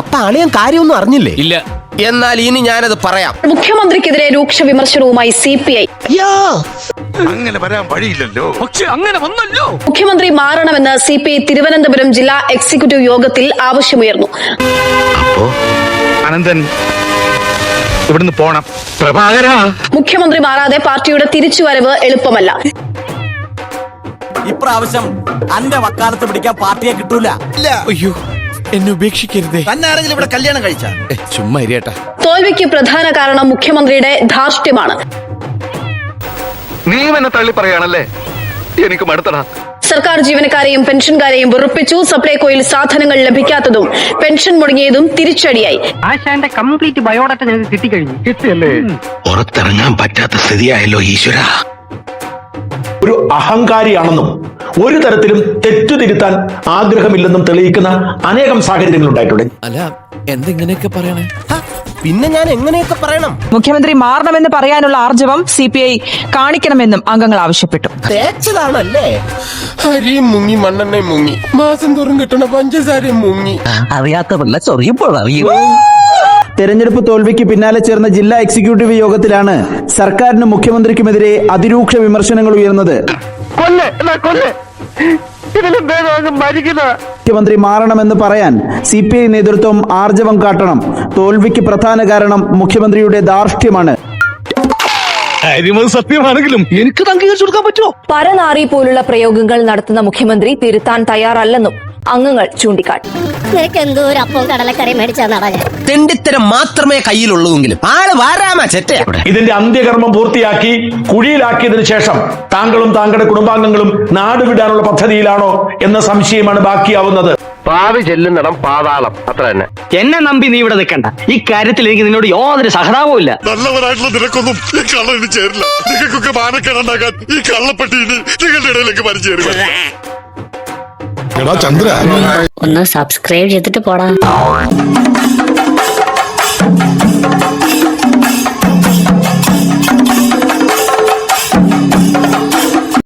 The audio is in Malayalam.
അപ്പൊ അളിയൻ കാര്യമൊന്നും അറിഞ്ഞില്ലേ? ഇല്ല. എന്നാൽ ഇനി ഞാനത് പറയാം. മുഖ്യമന്ത്രിക്കെതിരെ രൂക്ഷ വിമർശനവുമായി CPI. അങ്ങനെ വരാൻ വഴിയില്ലല്ലോ. പക്ഷെ അങ്ങനെ വന്നല്ലോ. മുഖ്യമന്ത്രി മാറണമെന്ന് CPI തിരുവനന്തപുരം ജില്ലാ എക്സിക്യൂട്ടീവ് യോഗത്തിൽ ആവശ്യമുയർന്നു. അപ്പോ അനന്തൻ ഇവിടുന്ന് പോണം. പ്രഭാകര, മുഖ്യമന്ത്രി മാറാതെ പാർട്ടിയുടെ തിരിച്ചുവരവ് എളുപ്പമല്ല. ഇപ്രാവശ്യം അന്റെ വക്കാലത്ത് പിടിക്കാൻ പാർട്ടിയെ കിട്ടൂല. അയ്യോ, എന്നെ ഉപേക്ഷിക്കരുതേ. തന്നെ ആരെങ്കിലും ഇവിടെ കല്യാണം കഴിച്ച ചുമ്മാ ഇരിയട്ടാ. തോൽവിക്ക് പ്രധാന കാരണം മുഖ്യമന്ത്രിയുടെ ധാർഷ്ട്യമാണ്. നീ എന്നെ തള്ളി പറയാണല്ലേ? എനിക്ക് മടുത്തടാ. സർക്കാർ ജീവനക്കാരെയും പെൻഷൻകാരെയും വെറുപ്പിച്ചു. സപ്ലൈകോയിൽ സാധനങ്ങൾ ലഭിക്കാത്തതും പെൻഷൻ മുടങ്ങിയതും തിരിച്ചടിയായി. ആശാന്റെ കംപ്ലീറ്റ് ബയോഡാറ്റ ഞങ്ങൾക്ക് കിട്ടിക്കഴിഞ്ഞു. കിട്ടിയല്ലേ? പുറത്തിറങ്ങാൻ പറ്റാത്ത സ്ഥിതിയായല്ലോ ഈശ്വര. ഒരു അഹങ്കാരിയാണെന്നും ഒരു തരത്തിലും തെറ്റുതിരുത്താൻ ആഗ്രഹമില്ലെന്നും തെളിയിക്കുന്ന അനേകം സാഹചര്യങ്ങൾ ഉണ്ടായിട്ടുണ്ട്. അല്ല, എന്തെങ്ങനെയൊക്കെ പറയണേ? പിന്നെ ഞാൻ എങ്ങനെയൊക്കെ പറയണം? മുഖ്യമന്ത്രി മാറണമെന്ന് പറയാനുള്ള ആർജവം CPI കാണിക്കണമെന്നും അംഗങ്ങൾ ആവശ്യപ്പെട്ടു. തേച്ചതാണല്ലേ? അരിയും മുങ്ങി, മണ്ണെണ്ണയും മുങ്ങി, മാസം തോറും കിട്ടണ പഞ്ചസാരയും മുങ്ങി. അറിയാത്ത പിള്ള ചൊറിയുമ്പോൾ അറിയൂ. തെരഞ്ഞെടുപ്പ് തോൽവിക്ക് പിന്നാലെ ചേർന്ന ജില്ലാ എക്സിക്യൂട്ടീവ് യോഗത്തിലാണ് സർക്കാരിനും മുഖ്യമന്ത്രിക്കുമെതിരെ അതിരൂക്ഷ വിമർശനങ്ങൾ ഉയർന്നത്. മുഖ്യമന്ത്രി മാറണമെന്ന് പറയാൻ CPI നേതൃത്വം ആർജവം കാട്ടണം. തോൽവിക്ക് പ്രധാന കാരണം മുഖ്യമന്ത്രിയുടെ ധാർഷ്ട്യമാണ്. സത്യമാണെങ്കിലും എനിക്ക് അംഗീകരിച്ചു കൊടുക്കാൻ പറ്റുമോ? പരനാറി പോലുള്ള പ്രയോഗങ്ങൾ നടത്തുന്ന മുഖ്യമന്ത്രി തിരുത്താൻ തയ്യാറല്ലെന്നും അംഗങ്ങൾ ചൂണ്ടിക്കാട്ടി. എന്തോ ഒരു അപ്പം കടലക്കറി മേടിച്ചാ തെണ്ടിത്തരം മാത്രമേ കയ്യിലുള്ളൂവെങ്കിലും ആള് വാരാമാ ചെറ്റ. ഇതിന്റെ അന്ത്യകർമ്മം പൂർത്തിയാക്കി കുഴിയിലാക്കിയതിനു ശേഷം താങ്കളും താങ്കളുടെ കുടുംബാംഗങ്ങളും നാടുവിടാനുള്ള പദ്ധതിയിലാണോ എന്ന സംശയമാണ് ബാക്കിയാവുന്നത്. പാവി ചെല്ലുന്നിടം പാതാളം, അത്ര തന്നെ. എന്നെ നമ്പി നീ ഇവിടെ നിൽക്കണ്ട. ഈ കാര്യത്തിൽ എനിക്ക് നിന്നോട് യാതൊരു സഹതാപവും ഇല്ല. നല്ലവരായിട്ടുള്ള നിനക്കൊന്നും ഈ കള്ളന് ചേരില്ല. നിങ്ങൾക്കൊക്കെ മാനക്കേടുണ്ടാക്കാൻ ഈ കള്ളപ്പെട്ടി നിങ്ങളുടെ ഇടയിലേക്ക് പരിചയം. ഒന്ന് സബ്സ്ക്രൈബ് ചെയ്തിട്ട് പോടാ.